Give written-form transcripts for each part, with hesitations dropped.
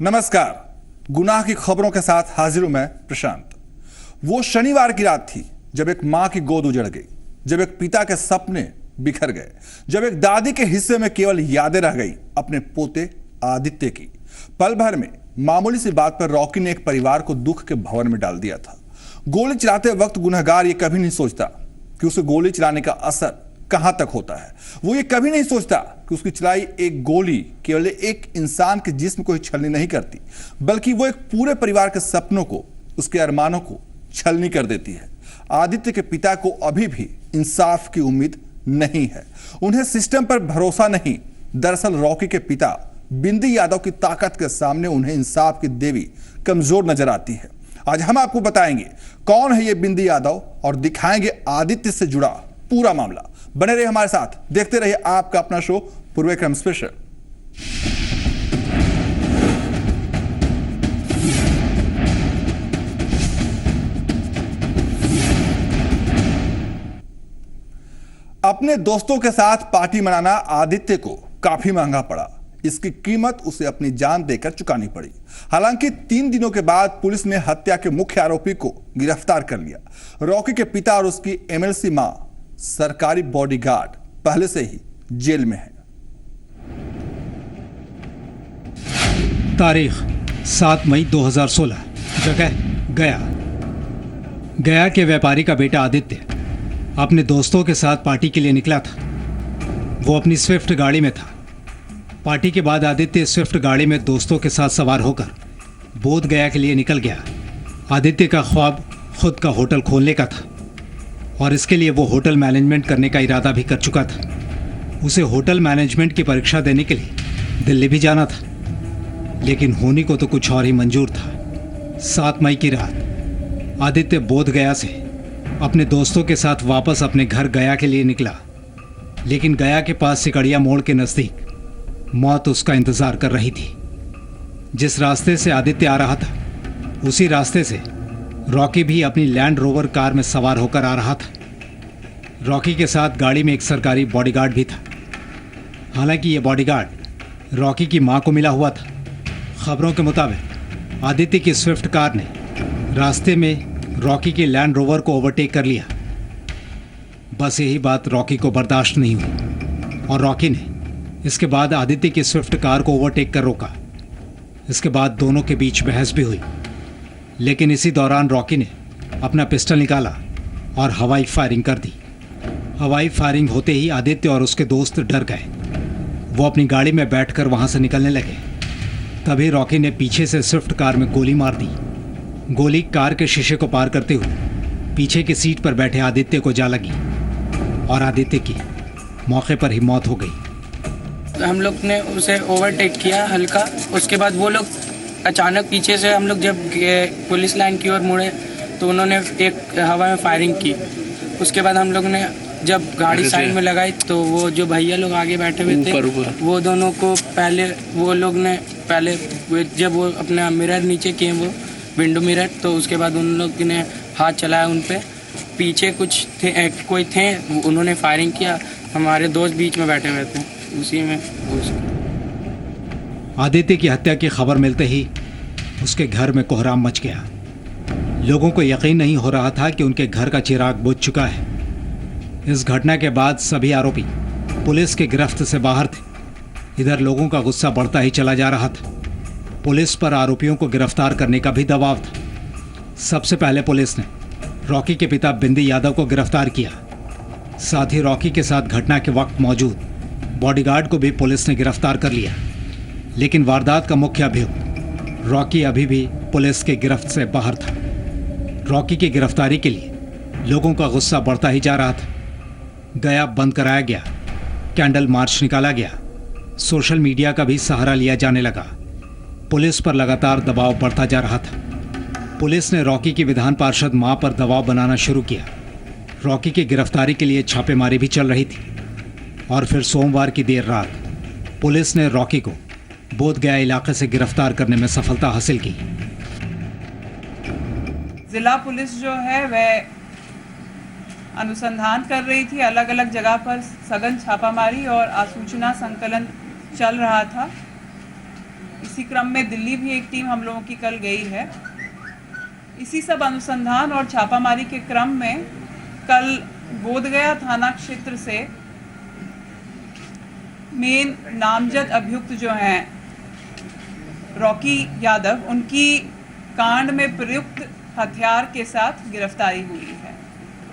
नमस्कार। गुनाह की खबरों के साथ हाजिर हूं मैं प्रशांत। वो शनिवार की रात थी जब एक मां की गोद उजड़ गई, जब एक पिता के सपने बिखर गए, जब एक दादी के हिस्से में केवल यादें रह गई अपने पोते आदित्य की। पल भर में मामूली सी बात पर रॉकी ने एक परिवार को दुख के भंवर में डाल दिया था। गोली चलाते वक्त गुनहगार ये कभी नहीं सोचता कि उसे गोली चलाने का असर कहां तक होता है। वो ये कभी नहीं सोचता कि उसकी चलाई एक गोली केवल एक इंसान के जिस्म को ही छलनी नहीं करती, बल्कि वो एक पूरे परिवार के सपनों को, उसके अरमानों को छलनी कर देती है। आदित्य के पिता को अभी भी इंसाफ की उम्मीद नहीं है, उन्हें सिस्टम पर भरोसा नहीं। दरअसल रॉकी के पिता बिंदी यादव की ताकत के सामने उन्हें इंसाफ की देवी कमजोर नजर आती है। आज हम आपको बताएंगे कौन है ये बिंदी यादव और दिखाएंगे आदित्य से जुड़ा पूरा मामला। बने रहिए हमारे साथ, देखते रहिए आपका अपना शो पूर्वक्रम स्पेशल। अपने दोस्तों के साथ पार्टी मनाना आदित्य को काफी महंगा पड़ा। इसकी कीमत उसे अपनी जान देकर चुकानी पड़ी। हालांकि 3 दिनों के बाद पुलिस ने हत्या के मुख्य आरोपी को गिरफ्तार कर लिया। रॉकी के पिता और उसकी एमएलसी मां, सरकारी बॉडीगार्ड, पहले से ही जेल में है। तारीख 7 मई 2016, जगह गया। गया के व्यापारी का बेटा आदित्य अपने दोस्तों के साथ पार्टी के लिए निकला था। वो अपनी स्विफ्ट गाड़ी में था। पार्टी के बाद आदित्य स्विफ्ट गाड़ी में दोस्तों के साथ सवार होकर बोध गया के लिए निकल गया। आदित्य का ख्वाब खुद का होटल खोलने का था और इसके लिए वो होटल मैनेजमेंट करने का इरादा भी कर चुका था। उसे होटल मैनेजमेंट की परीक्षा देने के लिए दिल्ली भी जाना था, लेकिन होनी को तो कुछ और ही मंजूर था। 7 मई की रात आदित्य बोध गया से अपने दोस्तों के साथ वापस अपने घर गया के लिए निकला, लेकिन गया के पास सिकड़िया मोड़ के नज़दीक मौत उसका इंतज़ार कर रही थी। जिस रास्ते से आदित्य आ रहा था उसी रास्ते से रॉकी भी अपनी लैंड रोवर कार में सवार होकर आ रहा था। रॉकी के साथ गाड़ी में एक सरकारी बॉडीगार्ड भी था। हालांकि ये बॉडीगार्ड रॉकी की मां को मिला हुआ था। खबरों के मुताबिक आदित्य की स्विफ्ट कार ने रास्ते में रॉकी की लैंड रोवर को ओवरटेक कर लिया। बस यही बात रॉकी को बर्दाश्त नहीं हुई और रॉकी ने इसके बाद आदित्य की स्विफ्ट कार को ओवरटेक कर रोका। इसके बाद दोनों के बीच बहस भी हुई, लेकिन इसी दौरान रॉकी ने अपना पिस्टल निकाला और हवाई फायरिंग कर दी। हवाई फायरिंग होते ही आदित्य और उसके दोस्त डर गए। वो अपनी गाड़ी में बैठकर वहां से निकलने लगे। तभी रॉकी ने पीछे से स्विफ्ट कार में गोली मार दी। गोली कार के शीशे को पार करते हुए पीछे की सीट पर बैठे आदित्य को जा लगी और आदित्य की मौके पर ही मौत हो गई। हम लोग ने उसे ओवरटेक किया हल्का। उसके बाद वो लोग अचानक पीछे से, हम लोग जब पुलिस लाइन की ओर मुड़े तो उन्होंने एक हवा में फायरिंग की। उसके बाद हम लोग ने जब गाड़ी साइड में लगाई तो वो जो भैया लोग आगे बैठे हुए थे वो दोनों को पहले जब वो अपना मिरर नीचे किए, वो विंडो मिरर, तो उसके बाद उन लोग ने हाथ चलाया उन पे। पीछे कुछ थे, कोई थे, उन्होंने फायरिंग किया। हमारे दोस्त बीच में बैठे हुए थे, उसी में आदित्य की हत्या की खबर मिलते ही उसके घर में कोहराम मच गया। लोगों को यकीन नहीं हो रहा था कि उनके घर का चिराग बुझ चुका है। इस घटना के बाद सभी आरोपी पुलिस की गिरफ्त से बाहर थे। इधर लोगों का गुस्सा बढ़ता ही चला जा रहा था। पुलिस पर आरोपियों को गिरफ्तार करने का भी दबाव था। सबसे पहले पुलिस ने रॉकी के पिता बिंदी यादव को गिरफ्तार किया। साथ ही रॉकी के साथ घटना के वक्त मौजूद बॉडीगार्ड को भी पुलिस ने गिरफ्तार कर लिया। लेकिन वारदात का मुख्य अभियुक्त रॉकी अभी भी पुलिस के गिरफ्त से बाहर था। रॉकी की गिरफ्तारी के लिए लोगों का गुस्सा बढ़ता ही जा रहा था। गया बंद कराया गया, कैंडल मार्च निकाला गया, सोशल मीडिया का भी सहारा लिया जाने लगा। पुलिस पर लगातार दबाव बढ़ता जा रहा था। पुलिस ने रॉकी की विधान पार्षद मां पर दबाव बनाना शुरू किया। रॉकी की गिरफ्तारी के लिए छापेमारी भी चल रही थी और फिर सोमवार की देर रात पुलिस ने रॉकी को बोध गया इलाके से गिरफ्तार करने में सफलता हासिल की। जिला पुलिस जो है वह अनुसंधान कर रही थी। अलग अलग जगह पर सघन छापामारी और आसूचना संकलन चल रहा था। इसी क्रम में दिल्ली भी एक टीम हम लोगों की कल गई है। इसी सब अनुसंधान और छापामारी के क्रम में कल बोधगया थाना क्षेत्र से मेन नामजद अभियुक्त जो हैं रॉकी यादव, उनकी कांड में प्रयुक्त हथियार के साथ गिरफ्तारी हुई है।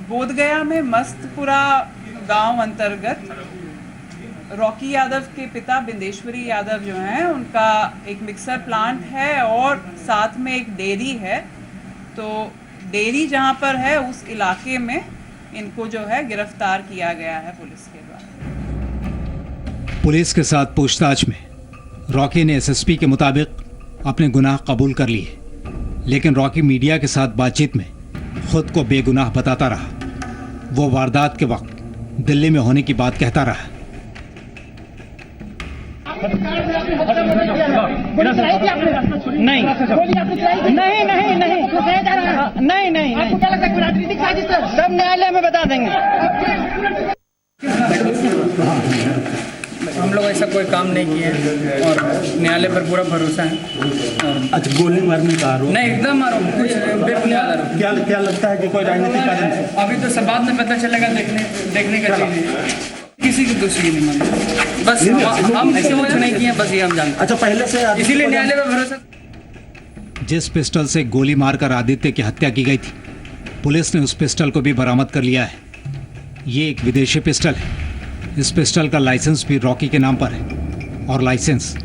बोधगया में मस्तपुरा गांव अंतर्गत रॉकी यादव के पिता बिंदेश्वरी यादव जो हैं, उनका एक मिक्सर प्लांट है और साथ में एक डेयरी है। तो डेयरी जहां पर है उस इलाके में इनको जो है गिरफ्तार किया गया है पुलिस के द्वारा। पुलिस के साथ पूछताछ में रॉकी ने एसएसपी के मुताबिक अपने गुनाह कबूल कर लिए, लेकिन रॉकी मीडिया के साथ बातचीत में खुद को बेगुनाह बताता रहा। वो वारदात के वक्त दिल्ली में होने की बात कहता रहा। नहीं राजनीतिक साजिश सब न्यायालय में बता देंगे। हम लोग ऐसा कोई काम नहीं किए और न्यायालय पर पूरा भरोसा है। अच्छा, गोली मारने का आरोप नहीं, एकदम आरोप कुछ बेबुनियाद आरोप। क्या लगता है कि कोई राजनीतिक कारण से? अभी तो सब बाद में पता चलेगा, देखने का चीज है। किसी की दोषी नहीं मानते, बस हम ऐसे कुछ नहीं किए, बस ये हम जानते। अच्छा, पहले से इसीलिए न्यायालय पर भरोसा। जिस पिस्टल से गोली मारकर आदित्य की हत्या की गई थी, पुलिस ने उस पिस्टल को भी बरामद कर लिया है। ये एक विदेशी पिस्टल है। इस पिस्टल का लाइसेंस भी रॉकी के नाम पर है और लाइसेंस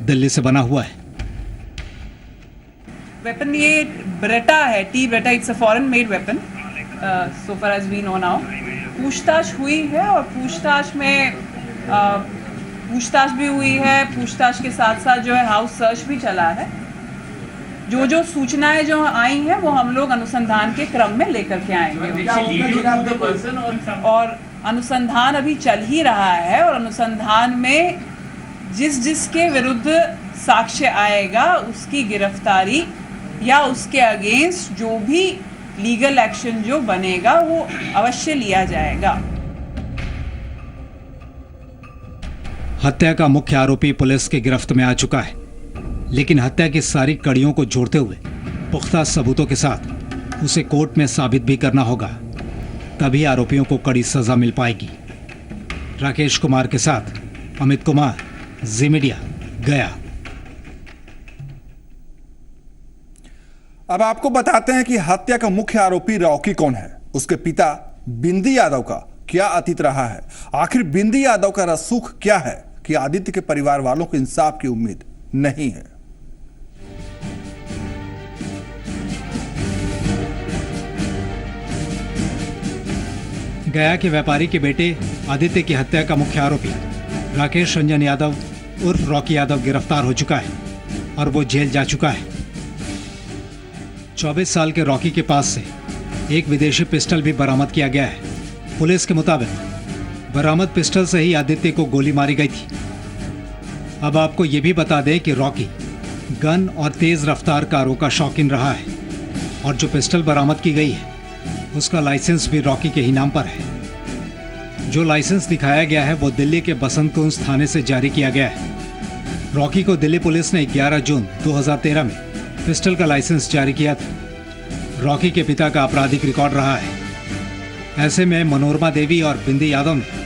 दिल्ली से बना हुआ है। वेपन ये ब्रेटा है, T Beretta, it's a foreign made weapon so far as we know now. पूछताछ हुई है और पूछताछ में पूछताछ भी हुई है। पूछताछ के साथ साथ जो है हाउस सर्च भी चला है। जो सूचनाएं जो आई हैं वो हम लोग अनुसंधान के क्रम में लेकर के आएंगे और अनुसंधान अभी चल ही रहा है और अनुसंधान में जिसके विरुद्ध साक्ष्य आएगा उसकी गिरफ्तारी या उसके अगेंस्ट जो भी लीगल एक्शन जो बनेगा वो अवश्य लिया जाएगा। हत्या का मुख्य आरोपी पुलिस की गिरफ्त में आ चुका है, लेकिन हत्या की सारी कड़ियों को जोड़ते हुए पुख्ता सबूतों के साथ उसे कोर्ट में साबित भी करना होगा, तभी आरोपियों को कड़ी सजा मिल पाएगी। राकेश कुमार के साथ अमित कुमार, जी मीडिया, गया। अब आपको बताते हैं कि हत्या का मुख्य आरोपी रॉकी कौन है, उसके पिता बिंदी यादव का क्या अतीत रहा है, आखिर बिंदी यादव का रसूख क्या है कि आदित्य के परिवार वालों को इंसाफ की उम्मीद नहीं है। गया के व्यापारी के बेटे आदित्य की हत्या का मुख्य आरोपी राकेश रंजन यादव उर्फ रॉकी यादव गिरफ्तार हो चुका है और वो जेल जा चुका है। 24 साल के रॉकी के पास से एक विदेशी पिस्टल भी बरामद किया गया है। पुलिस के मुताबिक बरामद पिस्टल से ही आदित्य को गोली मारी गई थी। अब आपको ये भी बता दें कि रॉकी गन और तेज रफ्तार कारों का शौकीन रहा है और जो पिस्टल बरामद की गई है उसका लाइसेंस भी रॉकी के ही नाम पर है। जो लाइसेंस दिखाया गया है वो दिल्ली के बसंत कुंज थाने से जारी किया गया है। रॉकी को दिल्ली पुलिस ने 11 जून 2013 में पिस्टल का लाइसेंस जारी किया था। रॉकी के पिता का आपराधिक रिकॉर्ड रहा है। ऐसे में मनोरमा देवी और बिंदी यादव ने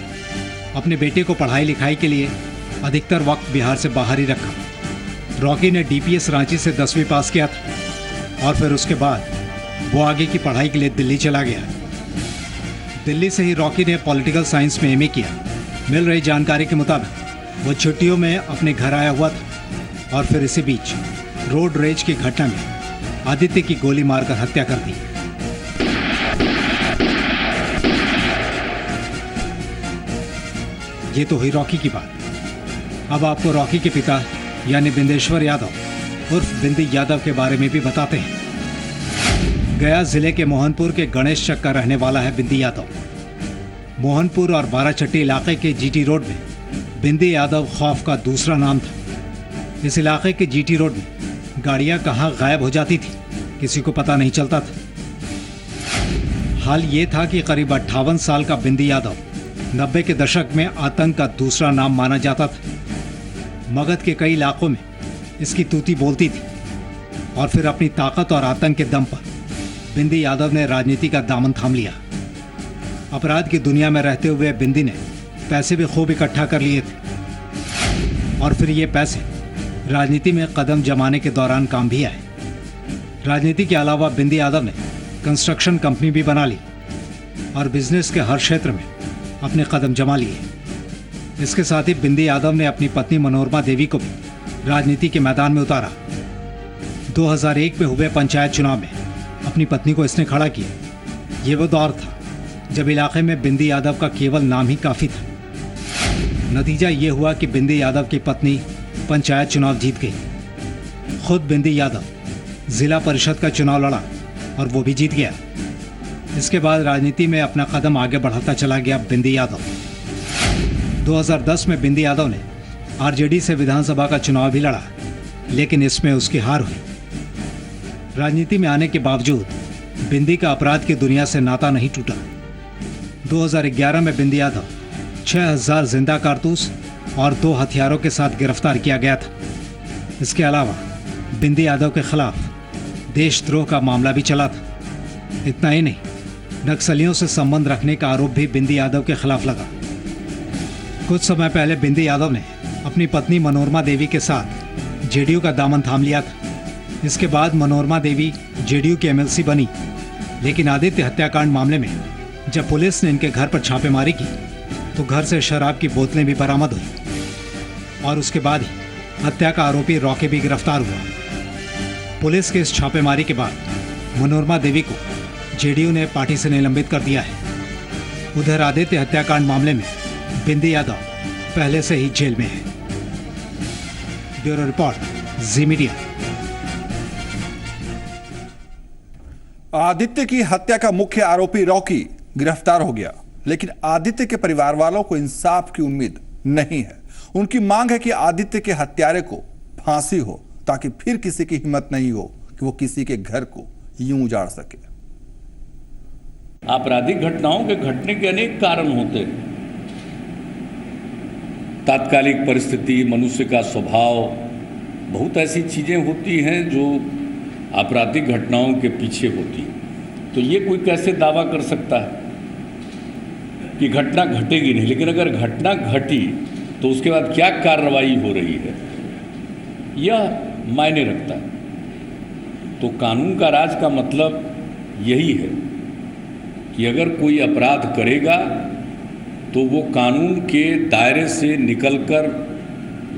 अपने बेटे को पढ़ाई लिखाई के लिए अधिकतर वक्त बिहार से बाहर ही रखा। रॉकी ने डीपीएस रांची से 10वीं पास किया था और फिर उसके बाद वो आगे की पढ़ाई के लिए दिल्ली चला गया। दिल्ली से ही रॉकी ने पॉलिटिकल साइंस में एमए किया। मिल रही जानकारी के मुताबिक वो छुट्टियों में अपने घर आया हुआ था और फिर इसी बीच रोड रेज की घटना में आदित्य की गोली मारकर हत्या कर दी। ये तो हुई रॉकी की बात। अब आपको रॉकी के पिता यानी बिंदेश्वर यादव उर्फ बिंदी यादव के बारे में भी बताते हैं। गया जिले के मोहनपुर के गणेश चक का रहने वाला है बिंदी यादव। मोहनपुर और बाराचट्टी इलाके के जीटी रोड में बिंदी यादव खौफ का दूसरा नाम था। इस इलाके के जीटी रोड में गाड़ियां कहां गायब हो जाती थी किसी को पता नहीं चलता था। हाल ये था कि करीब 58 साल का बिंदी यादव 90 के दशक में आतंक का दूसरा नाम माना जाता था। मगध के कई इलाकों में इसकी तूती बोलती थी और फिर अपनी ताकत और आतंक के दम पर बिंदी यादव ने राजनीति का दामन थाम लिया। अपराध की दुनिया में रहते हुए बिंदी ने पैसे भी खूब इकट्ठा कर लिए थे और फिर ये पैसे राजनीति में कदम जमाने के दौरान काम भी आए। राजनीति के अलावा बिंदी यादव ने कंस्ट्रक्शन कंपनी भी बना ली और बिजनेस के हर क्षेत्र में अपने कदम जमा लिए। इसके साथ ही बिंदी यादव ने अपनी पत्नी मनोरमा देवी को भी राजनीति के मैदान में उतारा। 2001 में हुए पंचायत चुनाव में अपनी पत्नी को इसने खड़ा किया। ये वो दौर था जब इलाके में बिंदी यादव का केवल नाम ही काफी था। नतीजा ये हुआ कि बिंदी यादव की पत्नी पंचायत चुनाव जीत गई। खुद बिंदी यादव जिला परिषद का चुनाव लड़ा और वो भी जीत गया। इसके बाद राजनीति में अपना कदम आगे बढ़ाता चला गया बिंदी यादव। 2010 में बिंदी यादव ने आरजेडी से विधानसभा का चुनाव भी लड़ा, लेकिन इसमें उसकी हार हुई। राजनीति में आने के बावजूद बिंदी का अपराध की दुनिया से नाता नहीं टूटा। 2011 में बिंदी यादव 6000 जिंदा कारतूस और 2 हथियारों के साथ गिरफ्तार किया गया था। इसके अलावा बिंदी यादव के खिलाफ देशद्रोह का मामला भी चला था। इतना ही नहीं, नक्सलियों से संबंध रखने का आरोप भी बिंदी यादव के खिलाफ लगा। कुछ समय पहले बिंदी यादव ने अपनी पत्नी मनोरमा देवी के साथ जेडीयू का दामन थाम लिया था। इसके बाद मनोरमा देवी जेडीयू की एमएलसी बनी, लेकिन आदित्य हत्याकांड मामले में जब पुलिस ने इनके घर पर छापेमारी की तो घर से शराब की बोतलें भी बरामद हुई और उसके बाद ही हत्या का आरोपी रॉकी भी गिरफ्तार हुआ। पुलिस के इस छापेमारी के बाद मनोरमा देवी को जेडीयू ने पार्टी से निलंबित कर दिया है। उधर आदित्य हत्याकांड मामले में बिंदी यादव पहले से ही जेल में है। ब्यूरो रिपोर्ट, जी मीडिया। आदित्य की हत्या का मुख्य आरोपी रॉकी गिरफ्तार हो गया, लेकिन आदित्य के परिवार वालों को इंसाफ की उम्मीद नहीं है। उनकी मांग है कि आदित्य के हत्यारे को फांसी हो, ताकि फिर किसी की हिम्मत नहीं हो कि वो किसी के घर को यूं उजाड़ सके। आपराधिक घटनाओं के घटने के अनेक कारण होते हैं। तात्कालिक परिस्थिति, मनुष्य का स्वभाव, बहुत ऐसी चीजें होती हैं जो आपराधिक घटनाओं के पीछे होती है। तो ये कोई कैसे दावा कर सकता है कि घटना घटेगी नहीं, लेकिन अगर घटना घटी तो उसके बाद क्या कार्रवाई हो रही है, यह मायने रखता है। तो कानून का राज का मतलब यही है कि अगर कोई अपराध करेगा तो वो कानून के दायरे से निकलकर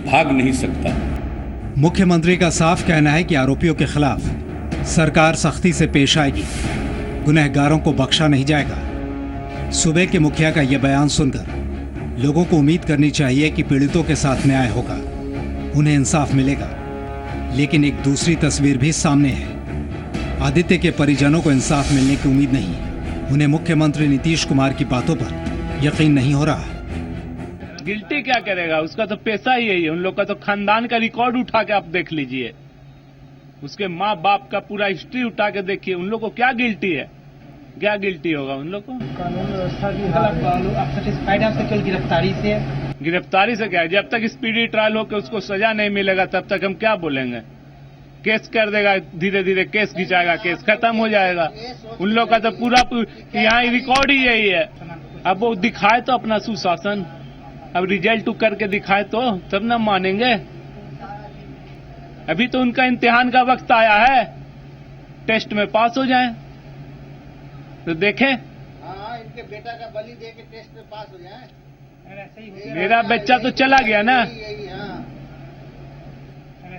भाग नहीं सकता। मुख्यमंत्री का साफ कहना है कि आरोपियों के खिलाफ सरकार सख्ती से पेश आएगी, गुनहगारों को बख्शा नहीं जाएगा। सूबे के मुखिया का यह बयान सुनकर लोगों को उम्मीद करनी चाहिए कि पीड़ितों के साथ न्याय होगा, उन्हें इंसाफ मिलेगा। लेकिन एक दूसरी तस्वीर भी सामने है। आदित्य के परिजनों को इंसाफ मिलने की उम्मीद नहीं, उन्हें मुख्यमंत्री नीतीश कुमार की बातों पर यकीन नहीं हो रहा। गिल्टी क्या करेगा, उसका तो पैसा ही है। उन लोग का तो खानदान का रिकॉर्ड उठा के आप देख लीजिए, उसके माँ बाप का पूरा हिस्ट्री उठा के देखिए। उन लोग को क्या गिल्टी है, क्या गिल्टी होगा उन लोग को? कानून व्यवस्था की आप सेटिस्फाइड हैं केवल गिरफ्तारी से? गिरफ्तारी से क्या है? जब तक स्पीडी ट्रायल हो के उसको सजा नहीं मिलेगा तब तक हम क्या बोलेंगे। केस कर देगा, धीरे धीरे केस खिंचाएगा, केस खत्म हो जाएगा। उन लोग का तो पूरा यहाँ रिकॉर्ड ही यही है। अब वो दिखाए तो अपना सुशासन, अब रिजल्ट करके दिखाए तो तब ना मानेंगे। अभी तो उनका इम्तिहान का वक्त आया है, टेस्ट में पास हो जाएं तो देखें। इनके बेटा का बलि दे के टेस्ट में पास हो जाए। मेरा बच्चा तो चला गया ना।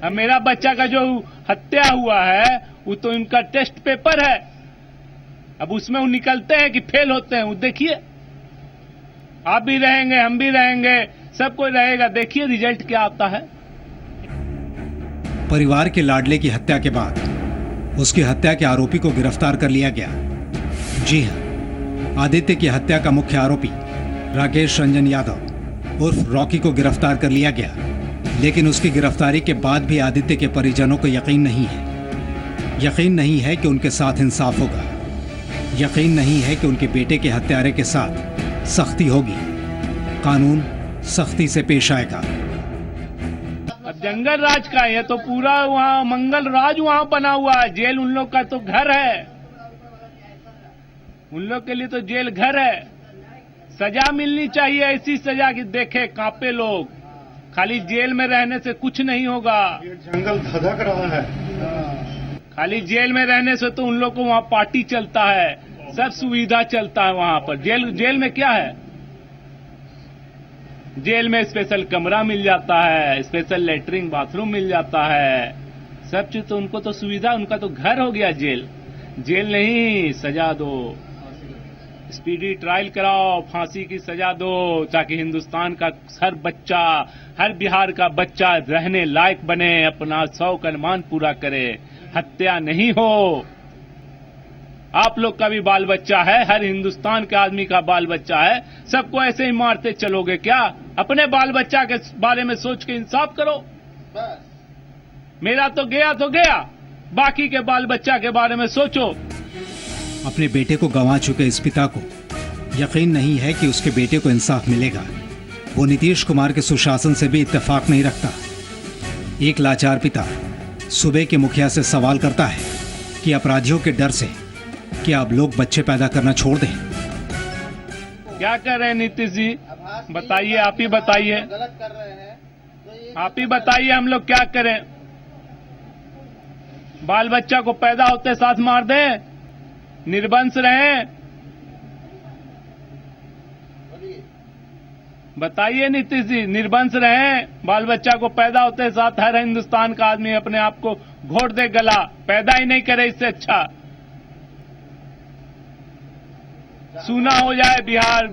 अब मेरा बच्चा का जो हत्या हुआ है वो तो इनका टेस्ट पेपर है। अब उसमें वो निकलते हैं कि फेल होते हैं, वो देखिए। आप भी रहेंगे, हम भी रहेंगे, सब कोई रहेगा। देखिए रिजल्ट क्या आता है। परिवार के लाडले की हत्या के बाद उसकी हत्या के आरोपी को गिरफ्तार कर लिया गया। जी हां, आदित्य की हत्या का मुख्य आरोपी राकेश रंजन यादव उर्फ रॉकी को गिरफ्तार कर लिया गया, लेकिन उसकी गिरफ्तारी के बाद भी आदित्य के परिजनों को यकीन नहीं है। यकीन नहीं है कि उनके साथ इंसाफ होगा, यकीन नहीं है कि उनके बेटे के हत्यारे के साथ सख्ती होगी, कानून सख्ती से पेश आएगा। अब जंगल राज का है, ये तो पूरा वहाँ मंगल राज वहाँ बना हुआ है। जेल उन लोग का तो घर है, उन लोग के लिए तो जेल घर है। सजा मिलनी चाहिए, ऐसी सजा कि देखे कांपे लोग। खाली जेल में रहने से कुछ नहीं होगा। जंगल धधक रहा है। खाली जेल में रहने से तो उन लोग को वहाँ पार्टी चलता है, सब सुविधा चलता है वहाँ पर। जेल में क्या है? जेल में स्पेशल कमरा मिल जाता है, स्पेशल लेटरिन बाथरूम मिल जाता है, सब चीज तो उनको तो सुविधा, उनका तो घर हो गया जेल। जेल नहीं, सजा दो, स्पीडी ट्रायल कराओ, फांसी की सजा दो, ताकि हिंदुस्तान का हर बच्चा, हर बिहार का बच्चा रहने लायक बने, अपना शौक अरमान पूरा करे, हत्या नहीं हो। आप लोग का भी बाल बच्चा है, हर हिंदुस्तान के आदमी का बाल बच्चा है, सबको ऐसे ही मारते चलोगे क्या? अपने बाल बच्चा के बारे में सोच के इंसाफ करो। मेरा तो गया, बाकी के बाल बच्चा के बारे में सोचो। अपने बेटे को गंवा चुके इस पिता को यकीन नहीं है कि उसके बेटे को इंसाफ मिलेगा। वो नीतीश कुमार के सुशासन से भी इत्तेफाक नहीं रखता। एक लाचार पिता सूबे के मुखिया से सवाल करता है कि अपराधियों के डर से क्या अब लोग बच्चे पैदा करना छोड़ दें? क्या कर रहे हैं नीतीश जी? बताइए, आप ही बताइए, गलत कर रहे हैं तो आप ही बताइए, हम लोग क्या करें? बाल बच्चा को पैदा होते साथ मार दें? निर्वंश रहें? बताइए नीतीश जी, निर्वंश रहें? बाल बच्चा को पैदा होते साथ हर हिंदुस्तान का आदमी अपने आप को घोट दे गला, पैदा ही नहीं करे, इससे अच्छा सूना हो जाए बिहार,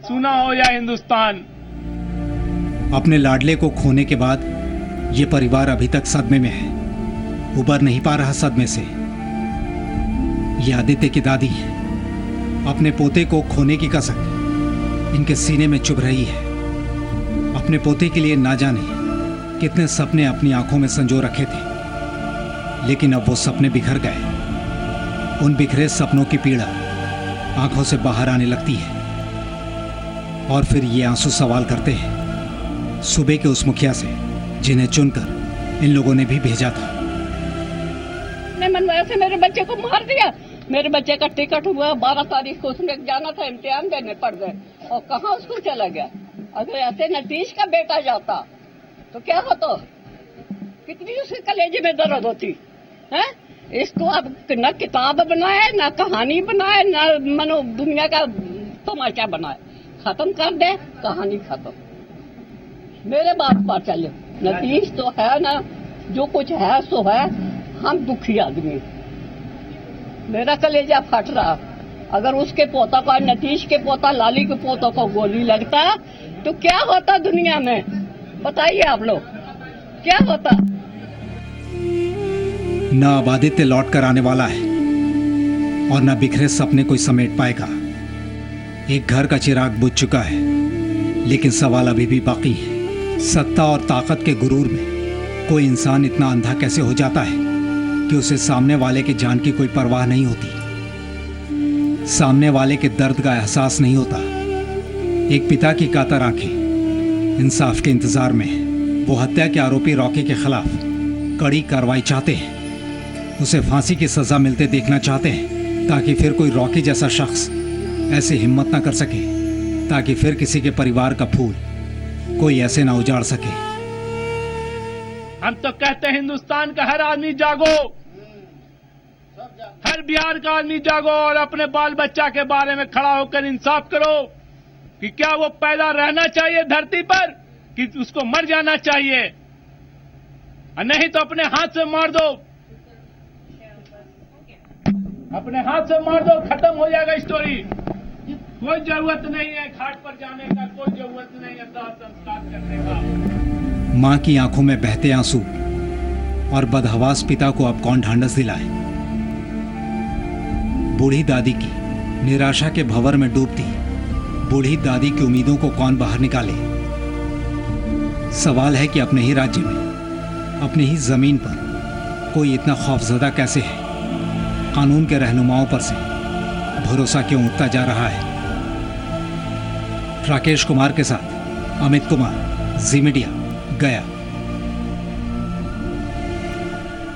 सूना हो जाए हिंदुस्तान। अपने लाडले को खोने के बाद ये परिवार अभी तक सदमे में है, उबर नहीं पा रहा सदमे से। ये आदित्य की दादी है, अपने पोते को खोने की कसक इनके सीने में चुभ रही है। अपने पोते के लिए ना जाने कितने सपने अपनी आंखों में संजो रखे थे, लेकिन अब वो सपने बिखर गए। उन बिखरे सपनों की पीड़ा आंखों से बाहर आने लगती है और फिर ये आंसू सवाल करते हैं सूबे के उस मुखिया से जिन्हें चुनकर इन लोगों ने भी भेजा था। मनवाया से मेरे बच्चे को मार दिया। मेरे बच्चे का टिकट हुआ 12 तारीख को, उसने जाना था, इम्तिहान देने पड़ गए और कहाँ स्कूल चला गया। अगर ऐसे नीतीश का बेटा जाता तो क्या होता? कितनी उसके कलेजे में दर्द होती है। इसको अब न किताब बनाए, न कहानी बनाए, न मनो दुनिया का तमाशा बनाए, खत्म कर दे, कहानी खत्म। मेरे बात पर चले, नीतीश तो है ना, जो कुछ है सो है, हम दुखी आदमी। मेरा कलेजा फट रहा। अगर उसके पोता को, नीतीश के पोता, लाली के पोता को गोली लगता तो क्या होता दुनिया में? बताइए आप लोग, क्या होता? न अब आदित्य लौट कर आने वाला है और न बिखरे सपने कोई समेट पाएगा। एक घर का चिराग बुझ चुका है, लेकिन सवाल अभी भी बाकी है। सत्ता और ताकत के गुरूर में कोई इंसान इतना अंधा कैसे हो जाता है कि उसे सामने वाले की जान की कोई परवाह नहीं होती, सामने वाले के दर्द का एहसास नहीं होता। एक पिता की कातर आंखें इंसाफ के इंतजार में है। वो हत्या के आरोपी रॉकी के खिलाफ कड़ी कार्रवाई चाहते हैं, उसे फांसी की सजा मिलते देखना चाहते हैं, ताकि फिर कोई रॉकी जैसा शख्स ऐसी हिम्मत ना कर सके, ताकि फिर किसी के परिवार का फूल कोई ऐसे ना उजाड़ सके। हम तो कहते हैं हिंदुस्तान का हर आदमी जागो, हर बिहार का आदमी जागो और अपने बाल बच्चा के बारे में खड़ा होकर इंसाफ करो कि क्या वो पैदा रहना चाहिए धरती पर कि उसको मर जाना चाहिए, और नहीं तो अपने हाथ से मार दो, अपने हाथ से मार दो, खत्म हो जाएगा स्टोरी। कोई जरूरत नहीं है घाट पर जाने का, कोई जरूरत नहीं है दाह संस्कार करने का। मां की आंखों में बहते आंसू और बदहवास पिता को अब कौन ढांढस दिलाए? बूढ़ी दादी की निराशा के भंवर में डूबती बूढ़ी दादी की उम्मीदों को कौन बाहर निकाले? सवाल है कि अपने ही राज्य में, अपनी ही जमीन पर कोई इतना खौफजदा कैसे है? कानून के रहनुमाओं पर से भरोसा क्यों उठता जा रहा है? राकेश कुमार के साथ अमित कुमार, जी मीडिया, गया।